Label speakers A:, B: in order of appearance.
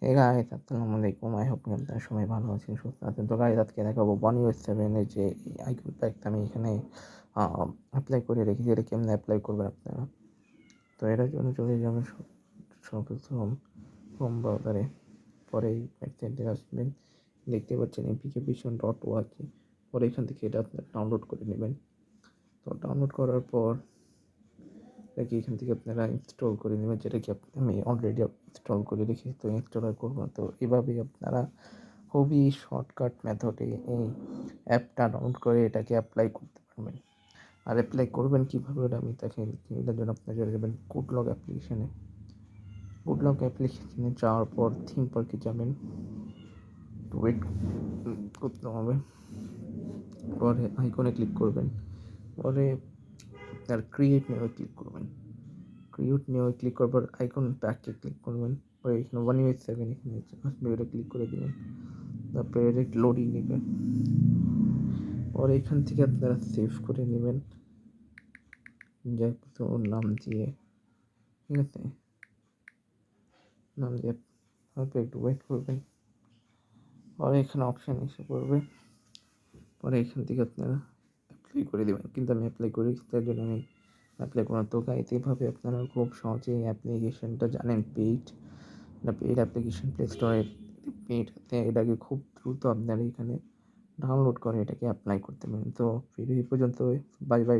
A: Hey guys, আসসালামু আলাইকুম। I hope আপনারা সবাই ভালো আছেন, সুস্থ আছেন। তো গাইস, আজকে দেখাবো OneUI 7 এর যে আইকনটা আমি এখানে অ্যাপ্লাই করে রেখেছি। এটা কেমনে অ্যাপ্লাই করবেন আপনারা? তো এটার জন্য চলে যাবেন সর্বপ্রথম হোম ব্রাউজারে, পরে এই ওয়েবসাইটে আসবেন। দেখতে পাচ্ছেন application.org। পরে এখান থেকে এটা আপনারা ডাউনলোড করে নেবেন। তো ডাউনলোড করার পর এটাকে এখান থেকে আপনারা ইনস্টল করে নেবেন, যেটা কি আমি অলরেডি ইনস্টল করে রেখেছি। তো ইনস্টল করবো, তো এভাবেই আপনারা খুবই শর্টকাট মেথডে এই অ্যাপটা ডাউনলোড করে এটাকে অ্যাপ্লাই করতে পারবেন। আর অ্যাপ্লাই করবেন কীভাবে ওটা আমি দেখাই দিচ্ছি। এটার জন্য আপনারা চলে যাবেন গুডলক অ্যাপ্লিকেশনে। গুডলক অ্যাপ্লিকেশনে যাওয়ার পর থিম পার্কে যাবেন, ওয়েট করতে হবে। পরে আইকনে ক্লিক করবেন, পরে আপনার ক্রিয়েট নিয়ে ক্লিক করবেন। ক্রিয়েট নিয়ে ক্লিক করার পর আইকন প্যাকে ক্লিক করবেন। পরে এখানে OneUI 7 এখানে আসবে, এটা ক্লিক করে দেবেন। তারপরে এটা লোডিং নেবেন। পরে এখান থেকে আপনারা সেভ করে নেবেন, ওর নাম দিয়ে, ঠিক আছে, নাম দিয়ে তারপর একটু ওয়েট করবেন। পরে এখানে অপশান এসে পড়বে, পরে এখান থেকে আপনারা অ্যাপ্লাই করে দেবেন। কিন্তু আমি অ্যাপ্লাই করি, তার জন্য আমি অ্যাপ্লাই করার তো গাইজ এইভাবে আপনারা খুব সহজেই অ্যাপ্লিকেশনটা জানেন পেইড অ্যাপ্লিকেশন প্লে স্টোরে পেইড, এটাকে খুব দ্রুত আপনারা এখানে ডাউনলোড করে এটাকে অ্যাপ্লাই করতে পারেন। তো ভিডিও এই পর্যন্ত, বাই বাই।